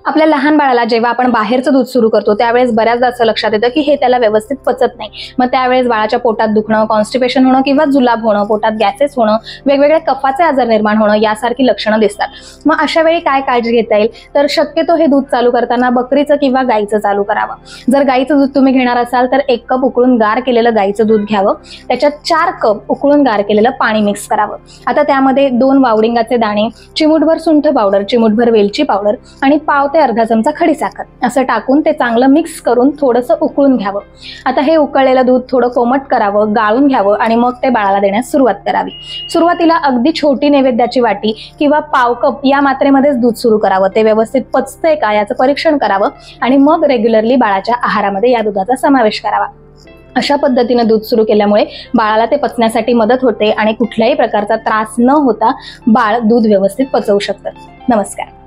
आपल्या लहान बाळाला जेव्हा आपण बाहेरचं दूध सुरू करतो त्यावेळेस बऱ्याचदा असं लक्षात येतं की हे त्याला व्यवस्थित पचत नाही। मग त्यावेळेस बाळाच्या पोटात दुखणं, कॉन्स्टिपेशन होणं किंवा जुलाब होणं, पोटात गॅसेस होणं, वेगवेगळे कफाचे आजार निर्माण होणं यासारखी लक्षणं दिसतात। मग अशा वेळी काय काळजी घेता येईल तर शक्यतो हे दूध चालू करताना बकरीचं किंवा गाईचं चालू करावं। जर गाईचं दूध तुम्ही घेणार असाल तर 1 कप उकळून गार केलेलं गाईचं दूध घ्यावं, त्याच्यात 4 कप उकळून गार केलेलं पाणी मिक्स करावं। आता त्यामध्ये 2 वावडिंगाचे दाणे, चिमूटभर सुंठ पावडर, चिमूटभर वेलची पावडर आणि पाव ते अर्धा चमचा खडी साखर असं टाकून ते चांगलं मिक्स करून थोडंसं उकळून घ्यावं। आता हे उकळलेलं दूध थोडं कोमट करावं, गाळून घ्यावं आणि मग ते बाळाला देण्यास सुरुवात करावी। सुरुवातीला अगदी छोटी नैवेद्याची वाटी किंवा पाव कप या मात्रेमध्येच दूध सुरू करावं। ते व्यवस्थित पचतंय का याचं परीक्षण करावं आणि मग रेग्युलरली बाळाच्या आहारामध्ये या दुधाचा समावेश करावा। अशा पद्धतीने दूध सुरू केल्यामुळे बाळाला ते पचण्यासाठी मदत होते आणि कुठल्याही प्रकारचा त्रास न होता बाळ दूध व्यवस्थित पचवू शकतं। नमस्कार।